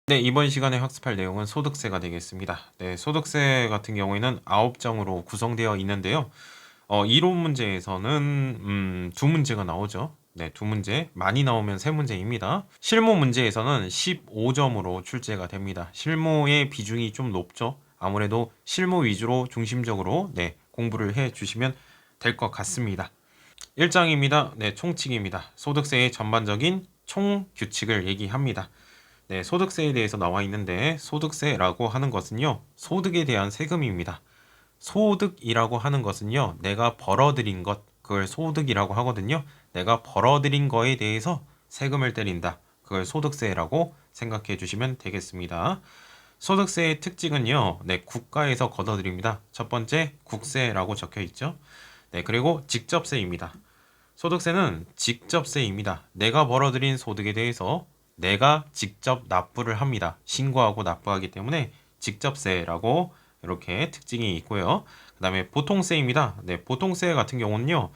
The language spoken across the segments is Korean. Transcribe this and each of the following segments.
네, 이번 시간에 학습할 내용은 소득세가 되겠습니다. 네, 소득세 같은 경우에는 9정으로 구성되어 있는데요. 이론 문제에서는 두 문제가 나오죠. 네, 두 문제, 많이 나오면 세 문제입니다. 실무 문제에서는 15점으로 출제가 됩니다. 실무의 비중이 좀 높죠. 아무래도 실무 위주로 중심적으로 공부를 해 주시면 될 것 같습니다. 1장입니다. 네, 총칙입니다. 소득세의 전반적인 총 규칙을 얘기합니다. 네, 소득세에 대해서 나와 있는데 소득세라고 하는 것은요, 소득에 대한 세금입니다. 소득이라고 하는 것은요, 내가 벌어들인 것, 그걸 소득이라고 하거든요. 내가 벌어들인 거에 대해서 세금을 때린다. 그걸 소득세라고 생각해 주시면 되겠습니다. 소득세의 특징은요, 네, 국가에서 걷어들입니다. 첫 번째, 국세라고 적혀 있죠. 네, 그리고 직접세입니다. 소득세는 직접세입니다. 내가 벌어들인 소득에 대해서 내가 직접 납부를 합니다. 신고하고 납부하기 때문에 직접세라고 이렇게 특징이 있고요. 그 다음에 보통세입니다. 네, 보통세 같은 경우는요,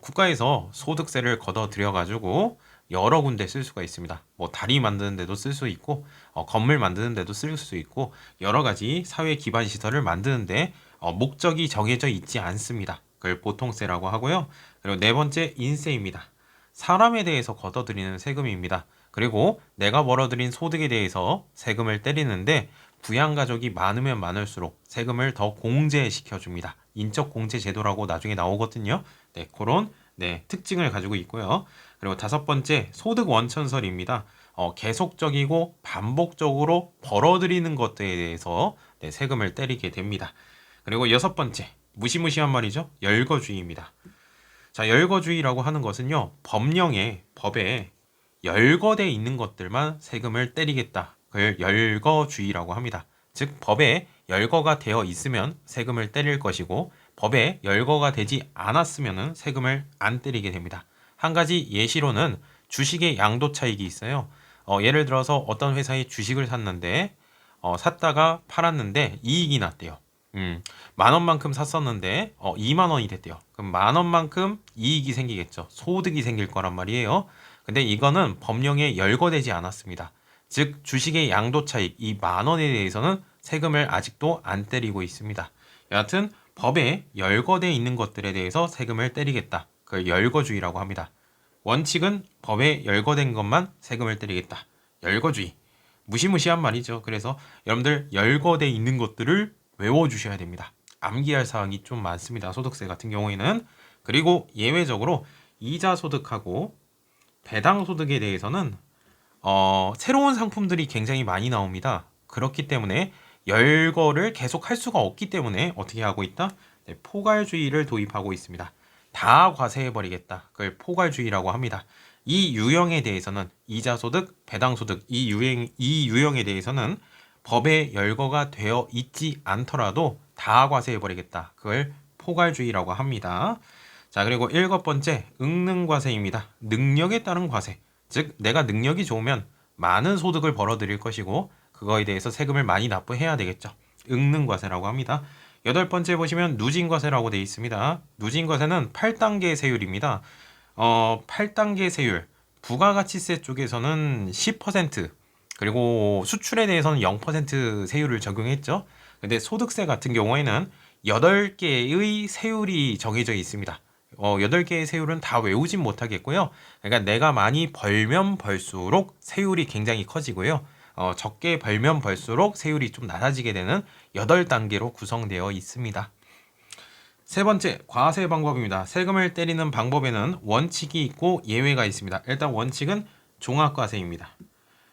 국가에서 소득세를 걷어들여 가지고 여러 군데 쓸 수가 있습니다. 뭐 다리 만드는 데도 쓸 수 있고, 건물 만드는 데도 쓸 수 있고, 여러 가지 사회 기반 시설을 만드는데 목적이 정해져 있지 않습니다. 그걸 보통세라고 하고요. 그리고 네 번째, 인세입니다. 사람에 대해서 걷어들이는 세금입니다. 그리고 내가 벌어들인 소득에 대해서 세금을 때리는데 부양가족이 많으면 많을수록 세금을 더 공제시켜 줍니다. 인적 공제 제도라고 나중에 나오거든요. 네, 그런 특징을 가지고 있고요. 그리고 다섯 번째, 소득 원천설입니다. 계속적이고 반복적으로 벌어들이는 것들에 대해서 세금을 때리게 됩니다. 그리고 여섯 번째, 무시무시한 말이죠. 열거주의입니다. 자, 열거주의라고 하는 것은요, 법에 열거돼 있는 것들만 세금을 때리겠다. 그걸 열거주의라고 합니다. 즉, 법에 열거가 되어 있으면 세금을 때릴 것이고, 법에 열거가 되지 않았으면 세금을 안 때리게 됩니다. 한 가지 예시로는 주식의 양도 차익이 있어요. 예를 들어서 어떤 회사의 주식을 샀는데, 샀다가 팔았는데 이익이 났대요. 만 원만큼 샀었는데 2만 원이 됐대요. 그럼 만 원만큼 이익이 생기겠죠. 소득이 생길 거란 말이에요. 근데 이거는 법령에 열거되지 않았습니다. 즉 주식의 양도 차익 이 만 원에 대해서는 세금을 아직도 안 때리고 있습니다. 여하튼 법에 열거돼 있는 것들에 대해서 세금을 때리겠다. 그걸 열거주의라고 합니다. 원칙은 법에 열거된 것만 세금을 때리겠다. 열거주의. 무시무시한 말이죠. 그래서 여러분들 열거돼 있는 것들을 외워주셔야 됩니다. 암기할 사항이 좀 많습니다. 소득세 같은 경우에는. 그리고 예외적으로 이자 소득하고 배당 소득에 대해서는 새로운 상품들이 굉장히 많이 나옵니다. 그렇기 때문에 열거를 계속 할 수가 없기 때문에 어떻게 하고 있다? 네, 포괄주의를 도입하고 있습니다. 다 과세해버리겠다. 그걸 포괄주의라고 합니다. 이 유형에 대해서는 이자 소득, 배당 소득 이 유형에 대해서는 법에 열거가 되어 있지 않더라도 다 과세해버리겠다. 그걸 포괄주의라고 합니다. 자, 그리고 일곱 번째, 응능과세입니다. 능력에 따른 과세. 즉, 내가 능력이 좋으면 많은 소득을 벌어들일 것이고, 그거에 대해서 세금을 많이 납부해야 되겠죠. 응능과세라고 합니다. 여덟 번째 보시면 누진과세라고 되어 있습니다. 누진과세는 8단계 세율입니다. 8단계 세율. 부가가치세 쪽에서는 10%, 그리고 수출에 대해서는 0% 세율을 적용했죠. 근데 소득세 같은 경우에는 8개의 세율이 정해져 있습니다. 8개의 세율은 다 외우진 못하겠고요. 그러니까 내가 많이 벌면 벌수록 세율이 굉장히 커지고요. 적게 벌면 벌수록 세율이 좀 낮아지게 되는 8단계로 구성되어 있습니다. 세 번째, 과세 방법입니다. 세금을 때리는 방법에는 원칙이 있고 예외가 있습니다. 일단 원칙은 종합과세입니다.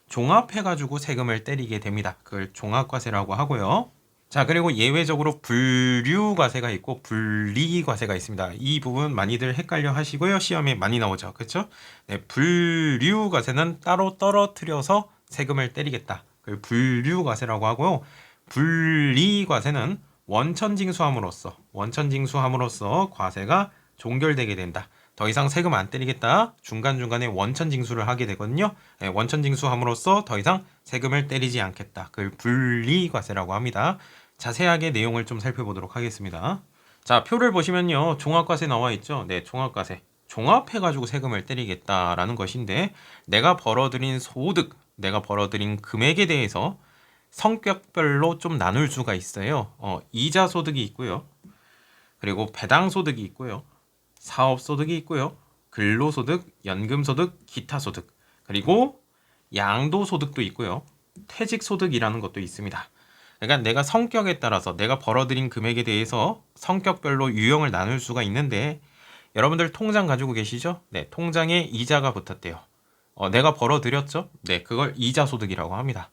종합해가지고 세금을 때리게 됩니다. 그걸 종합과세라고 하고요. 자, 그리고 예외적으로 분류과세가 있고 분리과세가 있습니다. 이 부분 많이들 헷갈려 하시고요. 시험에 많이 나오죠. 그렇죠? 네, 분류과세는 따로 떨어뜨려서 세금을 때리겠다. 그걸 분류과세라고 하고요. 분리과세는 원천징수함으로써 과세가 종결되게 된다. 더 이상 세금 안 때리겠다. 중간중간에 원천징수를 하게 되거든요. 네, 원천징수함으로써 더 이상 세금을 때리지 않겠다. 그걸 분리과세라고 합니다. 자세하게 내용을 좀 살펴보도록 하겠습니다. 자, 표를 보시면요. 종합과세 나와 있죠. 네, 종합과세. 종합해가지고 세금을 때리겠다라는 것인데 내가 벌어들인 소득, 내가 벌어들인 금액에 대해서 성격별로 좀 나눌 수가 있어요. 이자 소득이 있고요. 그리고 배당 소득이 있고요. 사업 소득이 있고요. 근로소득, 연금소득, 기타소득, 그리고 양도소득도 있고요. 퇴직소득이라는 것도 있습니다. 그러니까 내가 성격에 따라서 내가 벌어들인 금액에 대해서 성격별로 유형을 나눌 수가 있는데, 여러분들 통장 가지고 계시죠? 네, 통장에 이자가 붙었대요. 내가 벌어들였죠? 네, 그걸 이자소득이라고 합니다.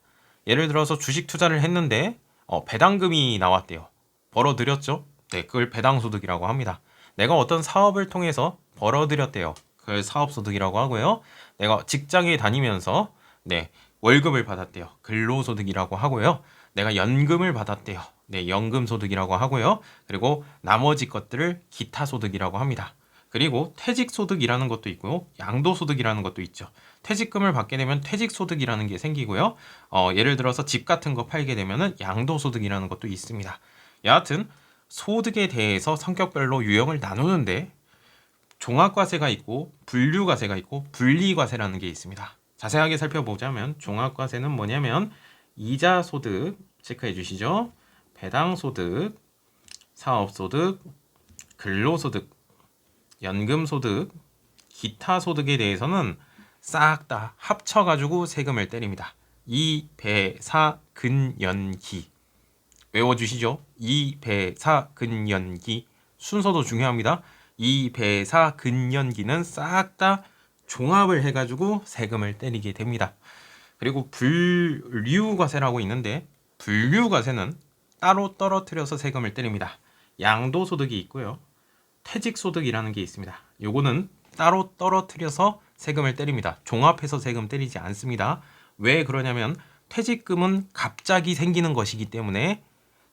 예를 들어서 주식 투자를 했는데 배당금이 나왔대요. 벌어들였죠? 네, 그걸 배당소득이라고 합니다. 내가 어떤 사업을 통해서 벌어들였대요. 그걸 사업소득이라고 하고요. 내가 직장에 다니면서 네, 월급을 받았대요. 근로소득이라고 하고요. 내가 연금을 받았대요. 네, 연금소득이라고 하고요. 그리고 나머지 것들을 기타소득이라고 합니다. 그리고 퇴직소득이라는 것도 있고요. 양도소득이라는 것도 있죠. 퇴직금을 받게 되면 퇴직소득이라는 게 생기고요. 예를 들어서 집 같은 거 팔게 되면은 양도소득이라는 것도 있습니다. 여하튼 소득에 대해서 성격별로 유형을 나누는데, 종합과세가 있고 분류과세가 있고 분리과세라는 게 있습니다. 자세하게 살펴보자면 종합과세는 뭐냐면 이자소득 체크해 주시죠. 배당소득, 사업소득, 근로소득, 연금소득, 기타소득에 대해서는 싹 다 합쳐가지고 세금을 때립니다. 이, 배, 사, 근, 연, 기 외워주시죠. 이, 배, 사, 근, 연, 기 순서도 중요합니다. 이, 배, 사, 근, 연, 기는 싹 다 종합을 해가지고 세금을 때리게 됩니다. 그리고 분류과세라고 있는데, 분류과세는 따로 떨어뜨려서 세금을 때립니다. 양도소득이 있고요. 퇴직소득이라는 게 있습니다. 요거는 따로 떨어뜨려서 세금을 때립니다. 종합해서 세금 때리지 않습니다. 왜 그러냐면 퇴직금은 갑자기 생기는 것이기 때문에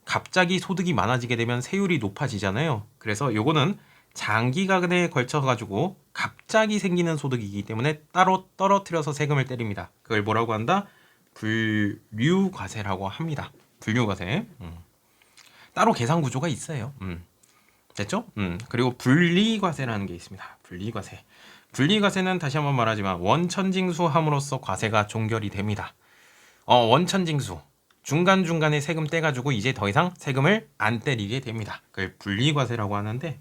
갑자기 소득이 많아지게 되면 세율이 높아지잖아요. 그래서 요거는 장기간에 걸쳐 가지고 갑자기 생기는 소득이기 때문에 따로 떨어뜨려서 세금을 때립니다. 그걸 뭐라고 한다? 분류과세라고 합니다. 분류과세. 따로 계산 구조가 있어요. 됐죠? 그리고 분리과세라는 게 있습니다. 분리과세. 분리과세는 다시 한번 말하지만 원천징수함으로써 과세가 종결이 됩니다. 원천징수. 중간중간에 세금 떼가지고 이제 더 이상 세금을 안 때리게 됩니다. 그걸 분리과세라고 하는데,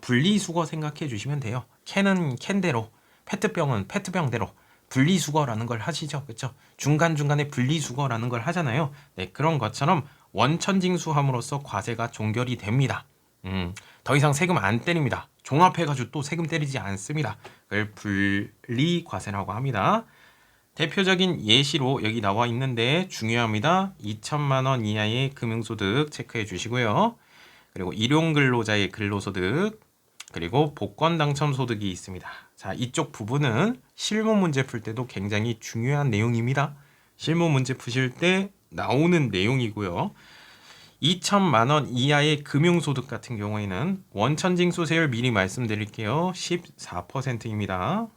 분리수거 생각해 주시면 돼요. 캔은 캔대로, 페트병은 페트병대로 분리수거라는 걸 하시죠. 그렇죠? 중간중간에 분리수거라는 걸 하잖아요. 네, 그런 것처럼 원천징수함으로써 과세가 종결이 됩니다. 더 이상 세금 안 때립니다. 종합해가지고 또 세금 때리지 않습니다. 그걸 분리과세라고 합니다. 대표적인 예시로 여기 나와 있는데 중요합니다. 2천만 원 이하의 금융소득 체크해 주시고요. 그리고 일용근로자의 근로소득, 그리고 복권당첨소득이 있습니다. 자, 이쪽 부분은 실무 문제 풀 때도 굉장히 중요한 내용입니다. 실무 문제 푸실 때 나오는 내용이고요. 2천만 원 이하의 금융소득 같은 경우에는 원천징수세율 미리 말씀드릴게요. 14%입니다.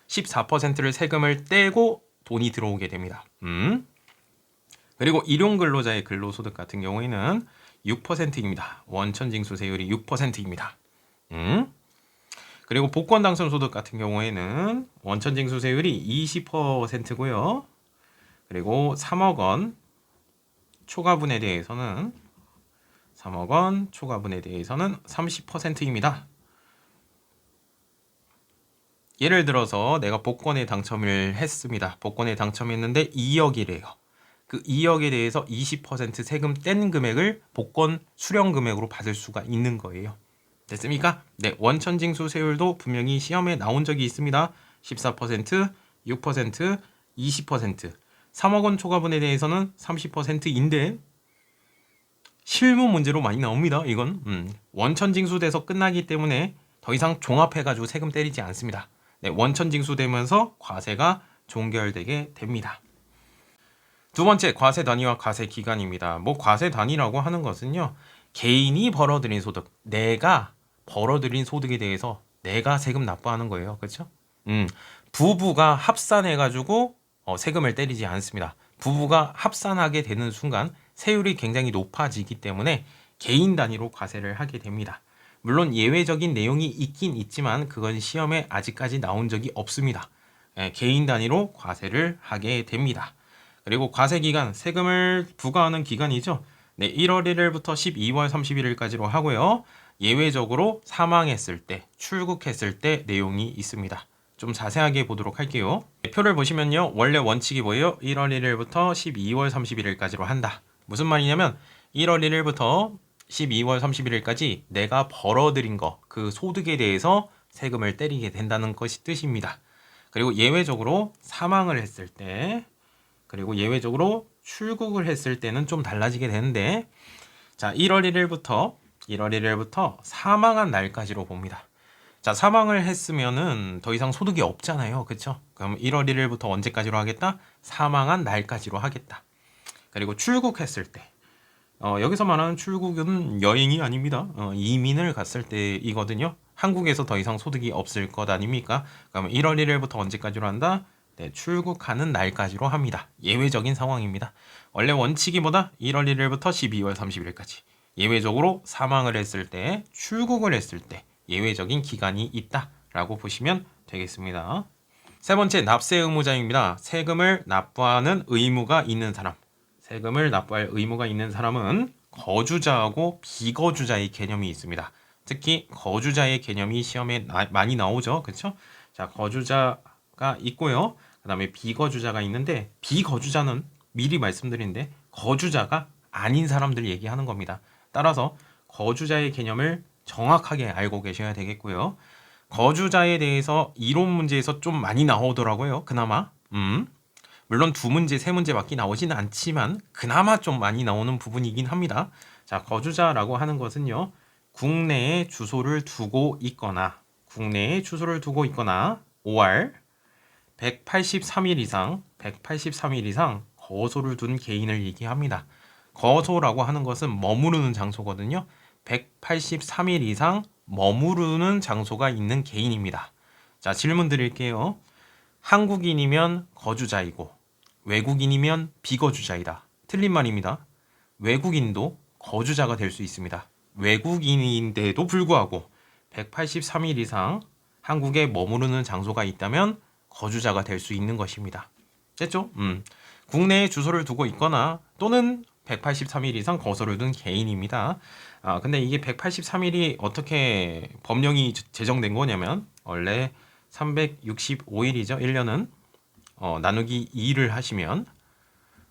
14%를 세금을 떼고 돈이 들어오게 됩니다. 그리고 일용근로자의 근로소득 같은 경우에는 6%입니다. 원천징수세율이 6%입니다. 그리고 복권당첨소득 같은 경우에는 원천징수세율이 20%고요. 그리고 3억 원 초과분에 대해서는 30%입니다. 예를 들어서 내가 복권에 당첨을 했습니다. 복권에 당첨했는데 2억이래요. 그 2억에 대해서 20% 세금 뗀 금액을 복권 수령 금액으로 받을 수가 있는 거예요. 됐습니까? 네, 원천징수세율도 분명히 시험에 나온 적이 있습니다. 14%, 6%, 20%. 3억 원 초과분에 대해서는 30%인데 실무 문제로 많이 나옵니다. 이건 원천징수돼서 끝나기 때문에 더 이상 종합해가지고 세금 때리지 않습니다. 네, 원천징수되면서 과세가 종결되게 됩니다. 두 번째, 과세 단위와 과세 기간입니다. 뭐 과세 단위라고 하는 것은요, 개인이 벌어들인 소득, 내가 벌어들인 소득에 대해서 내가 세금 납부하는 거예요. 그렇죠? 부부가 합산해가지고 세금을 때리지 않습니다. 부부가 합산하게 되는 순간 세율이 굉장히 높아지기 때문에 개인 단위로 과세를 하게 됩니다. 물론 예외적인 내용이 있긴 있지만 그건 시험에 아직까지 나온 적이 없습니다. 개인 단위로 과세를 하게 됩니다. 그리고 과세 기간, 세금을 부과하는 기간이죠. 네, 1월 1일부터 12월 31일까지로 하고요. 예외적으로 사망했을 때, 출국했을 때 내용이 있습니다. 좀 자세하게 보도록 할게요. 표를 보시면요. 원래 원칙이 뭐예요? 1월 1일부터 12월 31일까지로 한다. 무슨 말이냐면 1월 1일부터 12월 31일까지 내가 벌어들인 거, 그 소득에 대해서 세금을 때리게 된다는 것이 뜻입니다. 그리고 예외적으로 사망을 했을 때, 그리고 예외적으로 출국을 했을 때는 좀 달라지게 되는데, 자, 1월 1일부터 사망한 날까지로 봅니다. 자, 사망을 했으면은 더 이상 소득이 없잖아요. 그쵸? 그럼 1월 1일부터 언제까지로 하겠다? 사망한 날까지로 하겠다. 그리고 출국했을 때. 여기서 말하는 출국은 여행이 아닙니다. 이민을 갔을 때이거든요. 한국에서 더 이상 소득이 없을 것 아닙니까? 그러면 1월 1일부터 언제까지로 한다? 네, 출국하는 날까지로 합니다. 예외적인 상황입니다. 원래 원칙이 뭐다? 1월 1일부터 12월 30일까지. 예외적으로 사망을 했을 때, 출국을 했을 때 예외적인 기간이 있다라고 보시면 되겠습니다. 세 번째, 납세 의무자입니다. 세금을 납부하는 의무가 있는 사람. 세금을 납부할 의무가 있는 사람은 거주자하고 비거주자의 개념이 있습니다. 특히 거주자의 개념이 시험에 많이 나오죠. 그렇죠? 자, 거주자가 있고요. 그 다음에 비거주자가 있는데, 비거주자는 미리 말씀드린데 거주자가 아닌 사람들 얘기하는 겁니다. 따라서 거주자의 개념을 정확하게 알고 계셔야 되겠고요. 거주자에 대해서 이론 문제에서 좀 많이 나오더라고요. 그나마. 물론 2문제, 3문제밖에 나오지는 않지만 그나마 좀 많이 나오는 부분이긴 합니다. 자, 거주자라고 하는 것은요. 국내에 주소를 두고 있거나 5월 183일 이상 거소를 둔 개인을 얘기합니다. 거소라고 하는 것은 머무르는 장소거든요. 183일 이상 머무르는 장소가 있는 개인입니다. 자, 질문 드릴게요. 한국인이면 거주자이고 외국인이면 비거주자이다. 틀린 말입니다. 외국인도 거주자가 될 수 있습니다. 외국인인데도 불구하고 183일 이상 한국에 머무르는 장소가 있다면 거주자가 될 수 있는 것입니다. 됐죠? 국내에 주소를 두고 있거나 또는 183일 이상 거소를 둔 개인입니다. 근데 이게 183일이 어떻게 법령이 제정된 거냐면 원래 365일이죠. 1년은 나누기 2를 하시면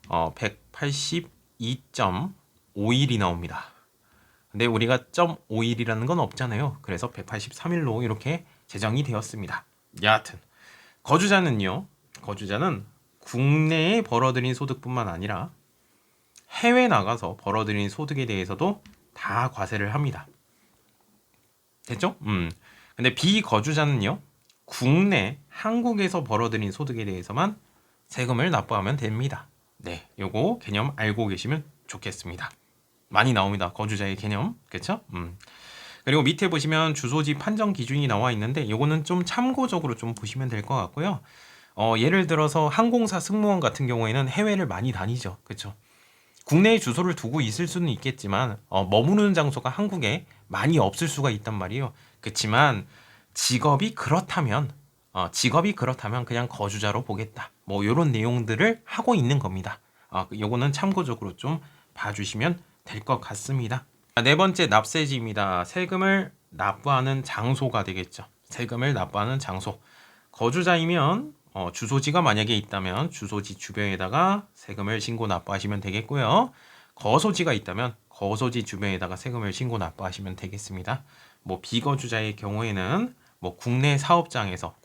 182.5일이 나옵니다. 근데 우리가 0.5일이라는 건 없잖아요. 그래서 183일로 이렇게 제정이 되었습니다. 여하튼 거주자는 국내에 벌어들인 소득뿐만 아니라 해외 나가서 벌어들인 소득에 대해서도 다 과세를 합니다. 됐죠? 근데 비거주자는요. 국내 한국에서 벌어들인 소득에 대해서만 세금을 납부하면 됩니다. 네, 요거 개념 알고 계시면 좋겠습니다. 많이 나옵니다. 거주자의 개념. 그렇죠? 그리고 밑에 보시면 주소지 판정 기준이 나와 있는데 요거는 좀 참고적으로 좀 보시면 될 것 같고요. 예를 들어서 항공사 승무원 같은 경우에는 해외를 많이 다니죠. 그렇죠? 국내에 주소를 두고 있을 수는 있겠지만 머무르는 장소가 한국에 많이 없을 수가 있단 말이에요. 그렇지만 직업이 그렇다면 그냥 거주자로 보겠다. 뭐 이런 내용들을 하고 있는 겁니다. 요거는 참고적으로 좀 봐주시면 될 것 같습니다. 네 번째 납세지입니다. 세금을 납부하는 장소가 되겠죠. 세금을 납부하는 장소. 거주자이면 주소지가 만약에 있다면 주소지 주변에다가 세금을 신고 납부하시면 되겠고요. 거소지가 있다면 거소지 주변에다가 세금을 신고 납부하시면 되겠습니다. 뭐 비거주자의 경우에는 뭐 국내 사업장에서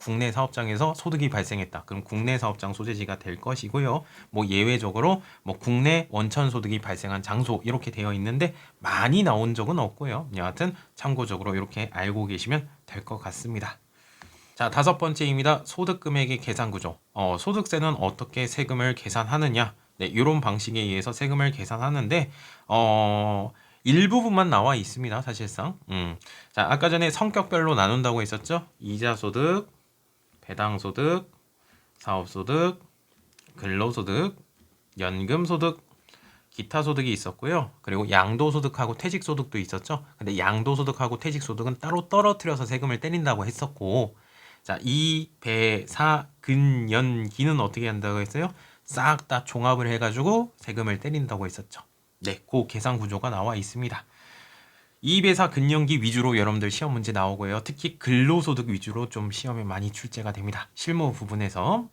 소득이 발생했다. 그럼 국내 사업장 소재지가 될 것이고요. 뭐 예외적으로 뭐 국내 원천 소득이 발생한 장소 이렇게 되어 있는데 많이 나온 적은 없고요. 여하튼 참고적으로 이렇게 알고 계시면 될 것 같습니다. 자, 5번째입니다. 소득 금액의 계산 구조. 소득세는 어떻게 세금을 계산하느냐? 네, 이런 방식에 의해서 세금을 계산하는데 일부분만 나와 있습니다. 사실상. 자, 아까 전에 성격별로 나눈다고 했었죠? 이자소득, 배당소득, 사업소득, 근로소득, 연금소득, 기타소득이 있었고요. 그리고 양도소득하고 퇴직소득도 있었죠. 근데 양도소득하고 퇴직소득은 따로 떨어뜨려서 세금을 때린다고 했었고 자, 이, 배, 사, 근, 연, 기는 어떻게 한다고 했어요? 싹 다 종합을 해가지고 세금을 때린다고 했었죠. 네, 그 계산 구조가 나와 있습니다. 2배사 근연기 위주로 여러분들 시험 문제 나오고요. 특히 근로소득 위주로 좀 시험에 많이 출제가 됩니다. 실무 부분에서.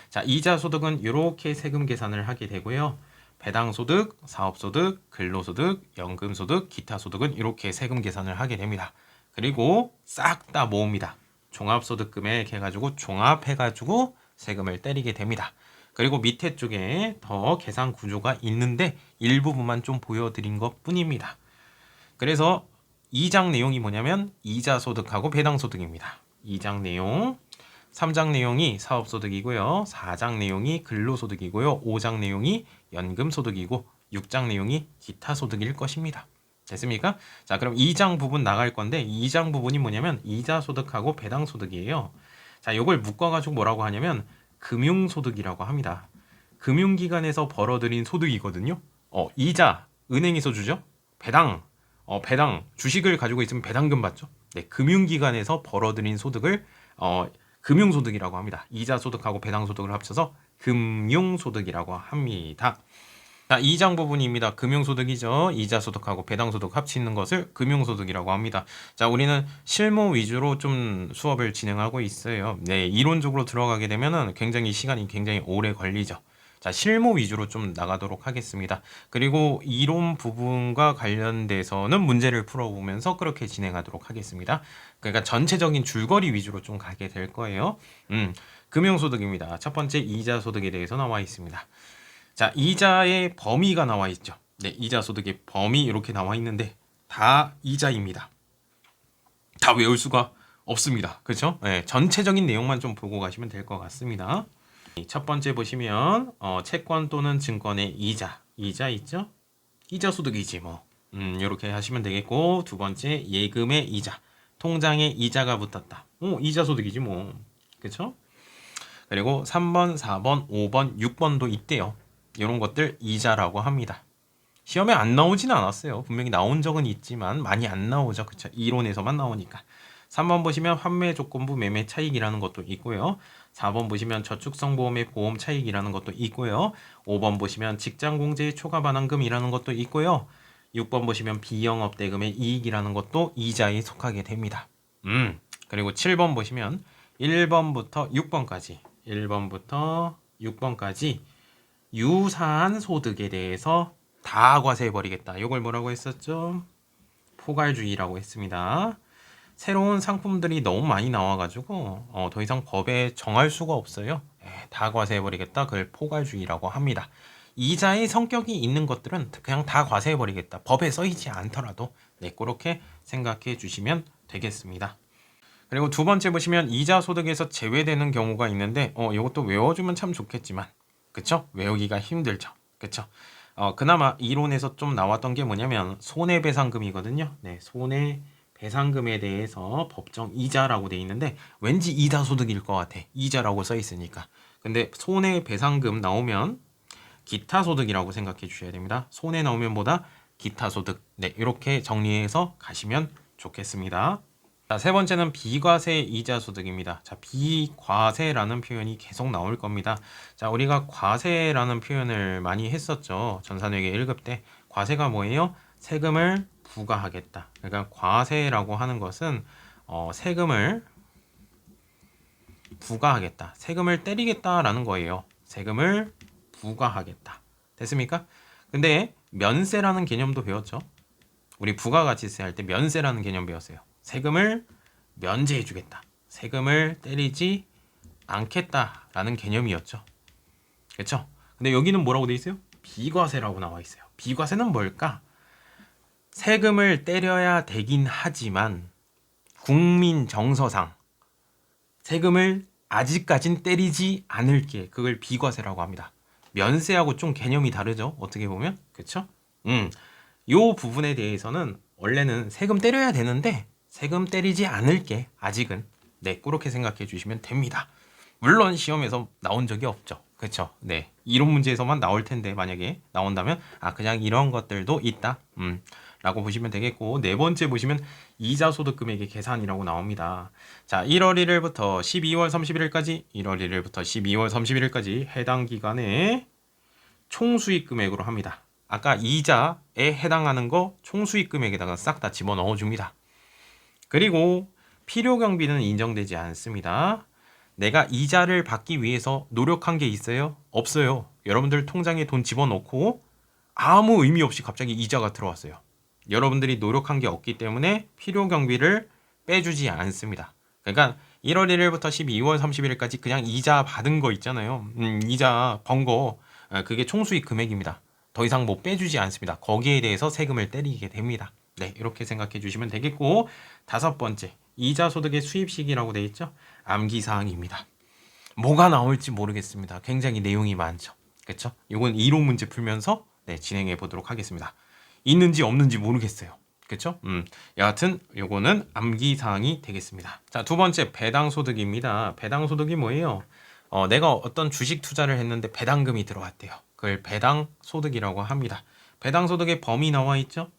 자, 이자소득은 이렇게 세금 계산을 하게 되고요. 배당소득, 사업소득, 근로소득, 연금소득, 기타소득은 이렇게 세금 계산을 하게 됩니다. 그리고 싹 다 모읍니다. 종합소득금액 해가지고 종합해가지고 세금을 때리게 됩니다. 그리고 밑에 쪽에 더 계산 구조가 있는데 일부분만 좀 보여드린 것 뿐입니다. 그래서 2장 내용이 뭐냐면 이자소득하고 배당소득입니다. 2장 내용, 3장 내용이 사업소득이고요. 4장 내용이 근로소득이고요. 5장 내용이 연금소득이고 6장 내용이 기타소득일 것입니다. 됐습니까? 자, 그럼 2장 부분 나갈 건데 2장 부분이 뭐냐면 이자소득하고 배당소득이에요. 자, 요걸 묶어가지고 뭐라고 하냐면 금융소득이라고 합니다. 금융기관에서 벌어들인 소득이거든요. 이자, 은행에서 주죠. 배당, 주식을 가지고 있으면 배당금 받죠. 네, 금융기관에서 벌어들인 소득을 금융소득이라고 합니다. 이자소득하고 배당소득을 합쳐서 금융소득이라고 합니다. 자, 2장 부분입니다. 금융소득이죠. 이자소득하고 배당소득 합치는 것을 금융소득이라고 합니다. 자, 우리는 실무 위주로 좀 수업을 진행하고 있어요. 네, 이론적으로 들어가게 되면은 시간이 굉장히 오래 걸리죠. 자, 실무 위주로 좀 나가도록 하겠습니다. 그리고 이론 부분과 관련돼서는 문제를 풀어보면서 그렇게 진행하도록 하겠습니다. 그러니까 전체적인 줄거리 위주로 좀 가게 될 거예요. 금융소득입니다. 첫 번째 이자소득에 대해서 나와 있습니다. 자, 이자의 범위가 나와 있죠. 네, 이자소득의 범위 이렇게 나와 있는데 다 이자입니다. 다 외울 수가 없습니다. 그렇죠? 네, 전체적인 내용만 좀 보고 가시면 될 것 같습니다. 첫 번째 보시면 채권 또는 증권의 이자 있죠? 이자 소득이지 뭐. 이렇게 하시면 되겠고, 두 번째 예금의 이자, 통장에 이자가 붙었다. 이자 소득이지 뭐. 그렇죠? 그리고 3번, 4번, 5번, 6번도 있대요. 이런 것들 이자라고 합니다. 시험에 안 나오진 않았어요. 분명히 나온 적은 있지만 많이 안 나오죠. 그쵸? 이론에서만 나오니까. 3번 보시면 환매 조건부 매매 차익이라는 것도 있고요. 4번 보시면 저축성보험의 보험 차익이라는 것도 있고요. 5번 보시면 직장공제의 초과반환금이라는 것도 있고요. 6번 보시면 비영업대금의 이익이라는 것도 이자에 속하게 됩니다. 그리고 7번 보시면 1번부터 6번까지 유사한 소득에 대해서 다 과세해버리겠다. 이걸 뭐라고 했었죠? 포괄주의라고 했습니다. 새로운 상품들이 너무 많이 나와가지고 더 이상 법에 정할 수가 없어요. 다 과세해버리겠다. 그걸 포괄주의라고 합니다. 이자의 성격이 있는 것들은 그냥 다 과세해버리겠다. 법에 써있지 않더라도 그렇게 생각해 주시면 되겠습니다. 그리고 두 번째 보시면 이자 소득에서 제외되는 경우가 있는데 이것도 외워주면 참 좋겠지만 그쵸? 외우기가 힘들죠. 그쵸? 그나마 이론에서 좀 나왔던 게 뭐냐면 손해배상금이거든요. 네, 손해배상금에 대해서 법정 이자라고 돼 있는데 왠지 이자소득일 것 같아. 이자라고 써 있으니까. 근데 손해배상금 나오면 기타소득이라고 생각해 주셔야 됩니다. 손해 나오면 뭐다? 기타소득. 네, 이렇게 정리해서 가시면 좋겠습니다. 자, 세 번째는 비과세 이자소득입니다. 자, 비과세라는 표현이 계속 나올 겁니다. 자, 우리가 과세라는 표현을 많이 했었죠. 전산회계 1급 때. 과세가 뭐예요? 세금을 부과하겠다. 그러니까 과세라고 하는 것은 세금을 부과하겠다. 세금을 때리겠다라는 거예요. 세금을 부과하겠다. 됐습니까? 근데 면세라는 개념도 배웠죠. 우리 부가가치세 할 때 면세라는 개념 배웠어요. 세금을 면제해 주겠다. 세금을 때리지 않겠다라는 개념이었죠. 그렇죠? 근데 여기는 뭐라고 돼 있어요? 비과세라고 나와 있어요. 비과세는 뭘까? 세금을 때려야 되긴 하지만 국민 정서상 세금을 아직까진 때리지 않을게. 그걸 비과세라고 합니다. 면세하고 좀 개념이 다르죠. 어떻게 보면. 그렇죠? 요 부분에 대해서는 원래는 세금 때려야 되는데 세금 때리지 않을게. 아직은. 네, 그렇게 생각해 주시면 됩니다. 물론 시험에서 나온 적이 없죠. 그렇죠? 네. 이론 문제에서만 나올 텐데 만약에 나온다면 그냥 이런 것들도 있다. 라고 보시면 되겠고, 네 번째 보시면 이자 소득 금액의 계산이라고 나옵니다. 자, 1월 1일부터 12월 31일까지 1월 1일부터 12월 31일까지 해당 기간에 총수익 금액으로 합니다. 아까 이자에 해당하는 거 총수익 금액에다가 싹 다 집어넣어 줍니다. 그리고 필요 경비는 인정되지 않습니다. 내가 이자를 받기 위해서 노력한 게 있어요? 없어요. 여러분들 통장에 돈 집어넣고 아무 의미 없이 갑자기 이자가 들어왔어요. 여러분들이 노력한 게 없기 때문에 필요 경비를 빼주지 않습니다. 그러니까 1월 1일부터 12월 31일까지 그냥 이자 받은 거 있잖아요. 이자 번 거, 그게 총수익 금액입니다. 더 이상 뭐 빼주지 않습니다. 거기에 대해서 세금을 때리게 됩니다. 네, 이렇게 생각해 주시면 되겠고, 다섯 번째, 이자 소득의 수입식이라고 되어 있죠? 암기사항입니다. 뭐가 나올지 모르겠습니다. 굉장히 내용이 많죠. 그렇죠? 이건 이론 문제 풀면서 네, 진행해 보도록 하겠습니다. 있는지 없는지 모르겠어요. 그렇죠? 여하튼 요거는 암기사항이 되겠습니다. 자, 두 번째 배당소득입니다. 배당소득이 뭐예요? 내가 어떤 주식 투자를 했는데 배당금이 들어왔대요. 그걸 배당소득이라고 합니다. 배당소득의 범위 나와 있죠?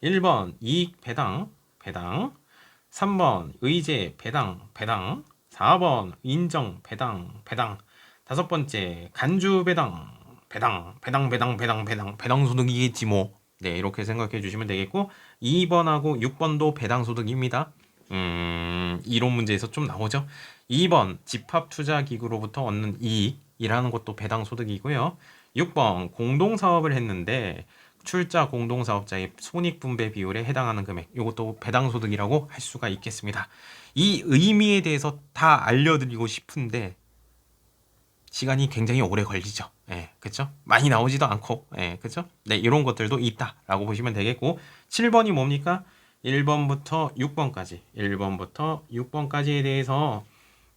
1번 이익 배당, 3번 의제 배당, 4번 인정 배당, 다섯 번째 간주 배당소득이겠지 뭐. 네, 이렇게 생각해 주시면 되겠고, 2번하고 6번도 배당소득입니다. 이론 문제에서 좀 나오죠. 2번 집합투자기구로부터 얻는 이익이라는 것도 배당소득이고요. 6번 공동사업을 했는데 출자 공동사업자의 손익분배 비율에 해당하는 금액, 이것도 배당소득이라고 할 수가 있겠습니다. 이 의미에 대해서 다 알려드리고 싶은데 시간이 굉장히 오래 걸리죠. 예, 그쵸? 많이 나오지도 않고, 예, 그쵸? 네, 이런 것들도 있다라고 보시면 되겠고, 7번이 뭡니까? 1번부터 6번까지에 대해서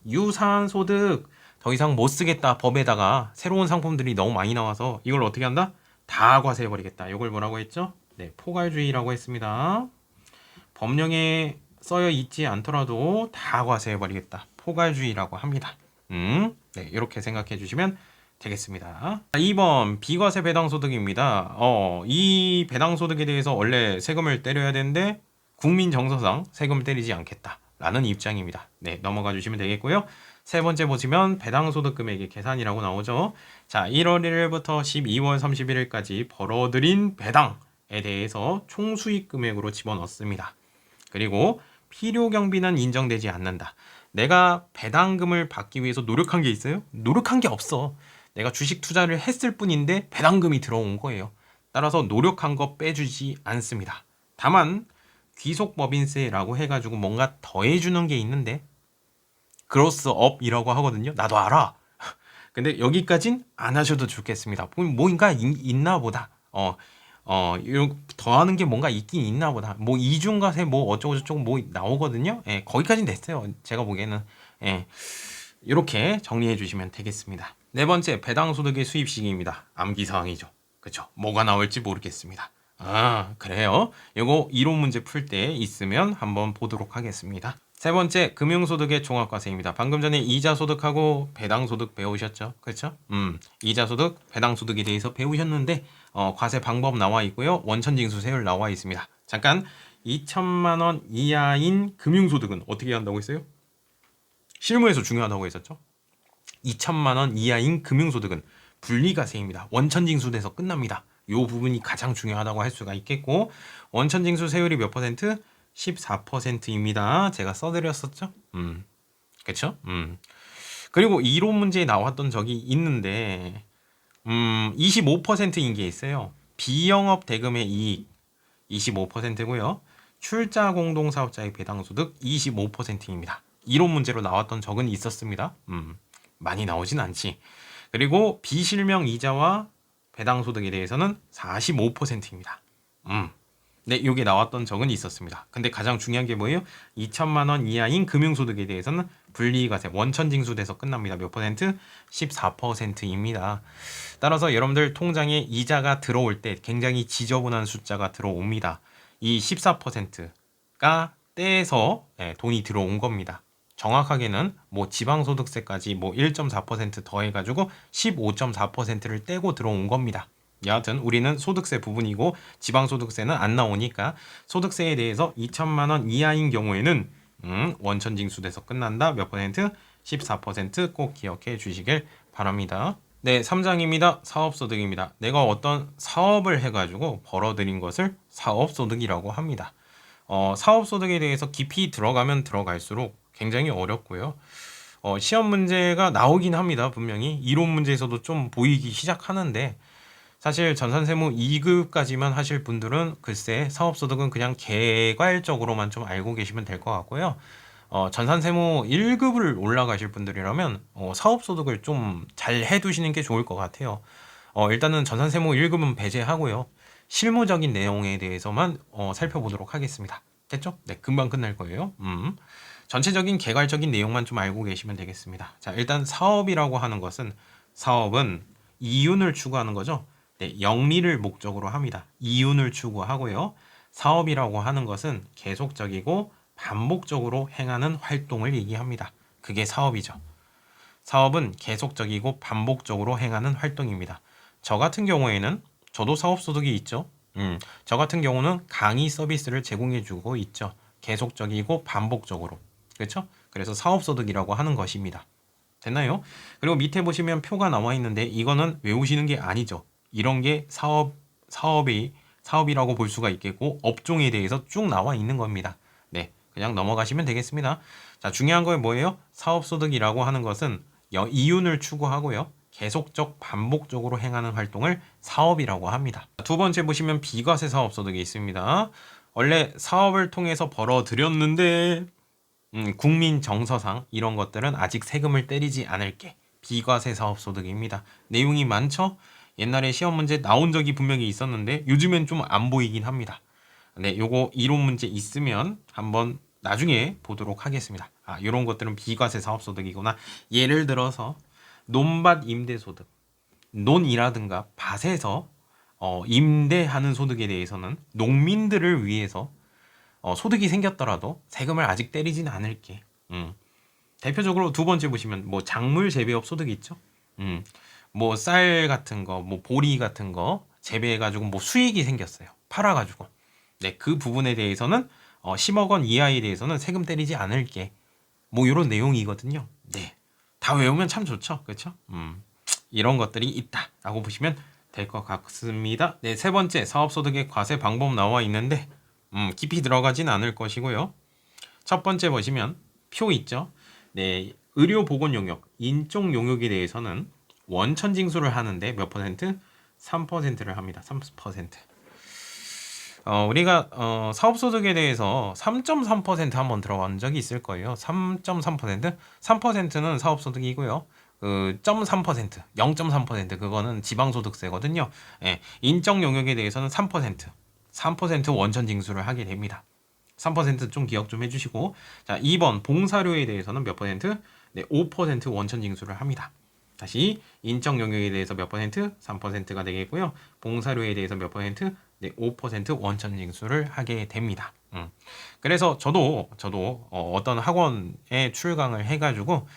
유사한 소득 더 이상 못 쓰겠다. 법에다가 새로운 상품들이 너무 많이 나와서 이걸 어떻게 한다? 다 과세해버리겠다. 이걸 뭐라고 했죠? 네, 포괄주의라고 했습니다. 법령에 써여 있지 않더라도 다 과세해버리겠다. 포괄주의라고 합니다. 네, 이렇게 생각해 주시면 되겠습니다. 2번 비과세 배당소득입니다. 이 배당소득에 대해서 원래 세금을 때려야 되는데 국민 정서상 세금을 때리지 않겠다라는 입장입니다. 네, 넘어가 주시면 되겠고요. 세 번째 보시면 배당소득 금액의 계산이라고 나오죠. 자, 1월 1일부터 12월 31일까지 벌어들인 배당에 대해서 총수익 금액으로 집어넣습니다. 그리고 필요 경비는 인정되지 않는다. 내가 배당금을 받기 위해서 노력한 게 있어요? 노력한 게 없어. 내가 주식 투자를 했을 뿐인데 배당금이 들어온 거예요. 따라서 노력한 거 빼주지 않습니다. 다만 귀속법인세라고 해가지고 뭔가 더해주는 게 있는데 그로스업이라고 하거든요. 나도 알아. 근데 여기까진 안 하셔도 좋겠습니다. 뭔가 있나 보다. 더하는 게 뭔가 있긴 있나 보다. 뭐 이중과세 뭐 어쩌고저쩌고 뭐 나오거든요. 예, 거기까진 됐어요. 제가 보기에는. 예, 이렇게 정리해 주시면 되겠습니다. 네 번째, 배당소득의 수입식입니다. 암기사항이죠. 그쵸? 뭐가 나올지 모르겠습니다. 아, 그래요? 이거 이론 문제 풀 때 있으면 한번 보도록 하겠습니다. 세 번째, 금융소득의 종합과세입니다. 방금 전에 이자소득하고 배당소득 배우셨죠? 그렇죠? 이자소득, 배당소득에 대해서 배우셨는데 과세 방법 나와 있고요. 원천징수세율 나와 있습니다. 잠깐, 2천만 원 이하인 금융소득은 어떻게 한다고 했어요? 실무에서 중요하다고 했었죠? 2천만 원 이하인 금융소득은 분리과세입니다. 원천징수돼서 끝납니다. 이 부분이 가장 중요하다고 할 수가 있겠고, 원천징수세율이 몇 퍼센트? 14%입니다. 제가 써드렸었죠? 그쵸? 그리고 이론 문제에 나왔던 적이 있는데 25%인 게 있어요. 비영업 대금의 이익 25%고요. 출자 공동사업자의 배당소득 25%입니다. 이론 문제로 나왔던 적은 있었습니다. 많이 나오진 않지. 그리고 비실명 이자와 배당소득에 대해서는 45%입니다. 네, 이게 나왔던 적은 있었습니다. 근데 가장 중요한 게 뭐예요? 2천만 원 이하인 금융소득에 대해서는 분리과세, 원천징수돼서 끝납니다. 몇 퍼센트? 14%입니다. 따라서 여러분들 통장에 이자가 들어올 때 굉장히 지저분한 숫자가 들어옵니다. 이 14%가 떼서 돈이 들어온 겁니다. 정확하게는 뭐 지방소득세까지 뭐 1.4% 더해가지고 15.4%를 떼고 들어온 겁니다. 여하튼 우리는 소득세 부분이고 지방소득세는 안 나오니까 소득세에 대해서 2천만 원 이하인 경우에는 원천징수돼서 끝난다. 몇 퍼센트? 14%꼭 기억해 주시길 바랍니다. 네, 3장입니다. 사업소득입니다. 내가 어떤 사업을 해가지고 벌어들인 것을 사업소득이라고 합니다. 사업소득에 대해서 깊이 들어가면 들어갈수록 굉장히 어렵고요. 시험 문제가 나오긴 합니다. 분명히 이론 문제에서도 좀 보이기 시작하는데 사실 전산세무 2급까지만 하실 분들은 글쎄 사업소득은 그냥 개괄적으로만 좀 알고 계시면 될 것 같고요. 전산세무 1급을 올라가실 분들이라면 사업소득을 좀 잘 해두시는 게 좋을 것 같아요. 일단은 전산세무 1급은 배제하고요. 실무적인 내용에 대해서만 살펴보도록 하겠습니다. 됐죠? 네, 금방 끝날 거예요. 전체적인 개괄적인 내용만 좀 알고 계시면 되겠습니다. 자, 일단 사업이라고 하는 것은 사업은 이윤을 추구하는 거죠. 네, 영리를 목적으로 합니다. 이윤을 추구하고요. 사업이라고 하는 것은 계속적이고 반복적으로 행하는 활동을 얘기합니다. 그게 사업이죠. 사업은 계속적이고 반복적으로 행하는 활동입니다. 저 같은 경우에는 저도 사업소득이 있죠. 저 같은 경우는 강의 서비스를 제공해주고 있죠. 계속적이고 반복적으로. 그렇죠? 그래서 사업소득이라고 하는 것입니다. 됐나요? 그리고 밑에 보시면 표가 나와 있는데 이거는 외우시는 게 아니죠. 이런 게 사업이라고 볼 수가 있겠고 업종에 대해서 쭉 나와 있는 겁니다. 네, 그냥 넘어가시면 되겠습니다. 자, 중요한 건 뭐예요? 사업소득이라고 하는 것은 이윤을 추구하고요. 계속적 반복적으로 행하는 활동을 사업이라고 합니다. 두 번째 보시면 비과세 사업소득이 있습니다. 원래 사업을 통해서 벌어들였는데 국민 정서상 이런 것들은 아직 세금을 때리지 않을게. 비과세 사업소득입니다. 내용이 많죠? 옛날에 시험 문제 나온 적이 분명히 있었는데 요즘엔 좀 안 보이긴 합니다. 네, 요거 이론 문제 있으면 한번 나중에 보도록 하겠습니다. 요런 것들은 비과세 사업소득이구나. 예를 들어서 논밭 임대소득, 논이라든가 밭에서 임대하는 소득에 대해서는 농민들을 위해서 소득이 생겼더라도 세금을 아직 때리진 않을게. 대표적으로 두 번째 보시면 뭐 작물 재배업 소득이 있죠. 뭐 쌀 같은 거, 뭐 보리 같은 거 재배해가지고 뭐 수익이 생겼어요. 팔아가지고. 네, 그 부분에 대해서는 10억 원 이하에 대해서는 세금 때리지 않을게. 뭐 이런 내용이거든요. 네, 다 외우면 참 좋죠, 그렇죠? 이런 것들이 있다라고 보시면 될 것 같습니다. 네, 세 번째 사업소득의 과세 방법 나와 있는데 깊이 들어가진 않을 것이고요. 첫 번째 보시면 표 있죠. 네, 의료보건 용역, 인적 용역에 대해서는 원천 징수를 하는데 몇 퍼센트? 3%를 합니다. 3%. 우리가 사업소득에 대해서 3.3% 한번 들어간 적이 있을 거예요. 3.3%? 3%는 사업소득이고요. 그 0.3%, 0.3% 그거는 지방소득세거든요. 예, 인적 용역에 대해서는 3%, 3% 원천 징수를 하게 됩니다. 3%좀 기억 좀 해주시고, 자, 2번 봉사료에 대해서는 몇 퍼센트? 네, 5% 원천 징수를 합니다. 다시 인적 용역에 대해서 몇 퍼센트? 3%가 되겠고요. 봉사료에 대해서 몇 퍼센트? 네, 5% 원천 징수를 하게 됩니다. 그래서 저도 어떤 학원에 출강을 해가지고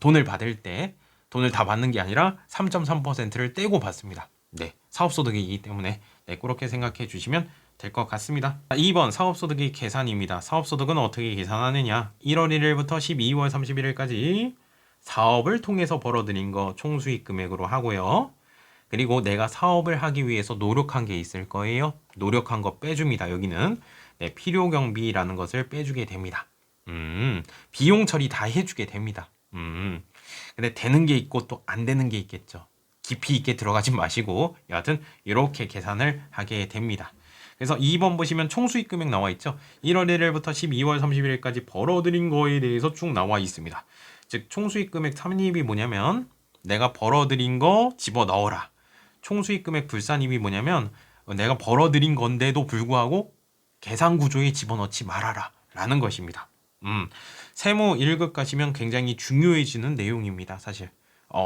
돈을 받을 때 돈을 다 받는 게 아니라 3.3%를 떼고 받습니다. 네, 사업소득이기 때문에 네, 그렇게 생각해 주시면 될 것 같습니다. 2번 사업소득의 계산입니다. 사업소득은 어떻게 계산하느냐? 1월 1일부터 12월 31일까지 사업을 통해서 벌어들인 거 총수익 금액으로 하고요. 그리고 내가 사업을 하기 위해서 노력한 게 있을 거예요. 노력한 거 빼줍니다. 여기는 네, 필요경비라는 것을 빼주게 됩니다. 비용 처리 다 해주게 됩니다. 근데 되는 게 있고 또 안 되는 게 있겠죠. 깊이 있게 들어가지 마시고 여하튼 이렇게 계산을 하게 됩니다. 그래서 2번 보시면 총수익 금액 나와 있죠. 1월 1일부터 12월 31일까지 벌어들인 거에 대해서 쭉 나와 있습니다. 즉 총수익 금액 삽입이 뭐냐면 내가 벌어들인 거 집어넣어라. 총수익 금액 불산입이 뭐냐면 내가 벌어들인 건데도 불구하고 계산 구조에 집어넣지 말아라 라는 것입니다. 세무 1급 가시면 굉장히 중요해지는 내용입니다. 사실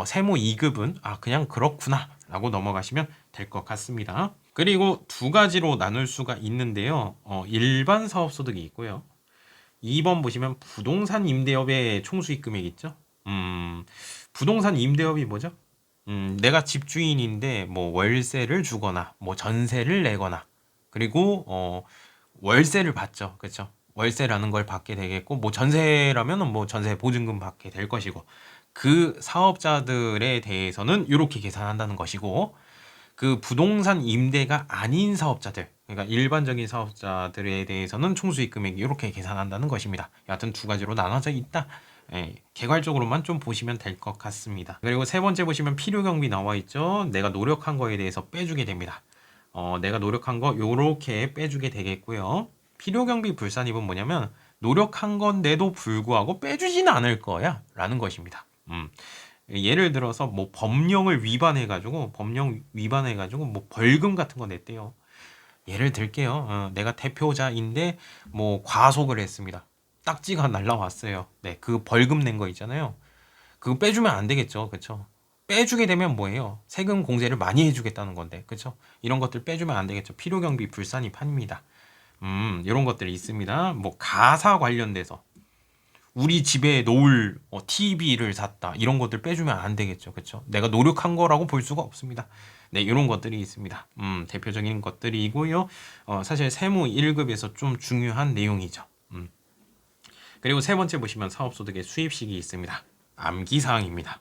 세무 2급은 그냥 그렇구나 라고 넘어가시면 될 것 같습니다. 그리고 두 가지로 나눌 수가 있는데요. 일반 사업소득이 있고요. 2번 보시면 부동산 임대업의 총수익 금액 있죠. 부동산 임대업이 뭐죠? 내가 집주인인데 뭐 월세를 주거나 뭐 전세를 내거나 그리고 월세를 받죠. 그렇죠? 월세라는 걸 받게 되겠고 뭐 전세라면은 뭐 전세 보증금 받게 될 것이고 그 사업자들에 대해서는 이렇게 계산한다는 것이고 그 부동산 임대가 아닌 사업자들, 그러니까 일반적인 사업자들에 대해서는 총수익 금액이 이렇게 계산한다는 것입니다. 여하튼 두 가지로 나눠져 있다. 예, 개괄적으로만 좀 보시면 될 것 같습니다. 그리고 세 번째 보시면 필요 경비 나와 있죠. 내가 노력한 거에 대해서 빼주게 됩니다. 내가 노력한 거 요렇게 빼주게 되겠고요. 필요 경비 불산입은 뭐냐면 노력한 건데도 불구하고 빼주지는 않을 거야 라는 것입니다. 예를 들어서 뭐 법령 위반해 가지고 뭐 벌금 같은 거 냈대요. 예를 들게요. 내가 대표자인데 뭐 과속을 했습니다. 딱지가 날라왔어요. 네, 그 벌금 낸 거 있잖아요. 그거 빼주면 안 되겠죠. 그쵸? 빼주게 되면 뭐예요? 세금 공제를 많이 해주겠다는 건데, 그쵸? 이런 것들 빼주면 안 되겠죠. 필요경비 불산입합니다. 이런 것들이 있습니다. 뭐 가사 관련돼서 우리 집에 놓을 TV를 샀다. 이런 것들 빼주면 안 되겠죠. 그쵸? 내가 노력한 거라고 볼 수가 없습니다. 네, 이런 것들이 있습니다. 대표적인 것들이고요. 사실 세무 1급에서 좀 중요한 내용이죠. 그리고 세 번째 보시면 사업소득의 수입식이 있습니다. 암기사항입니다.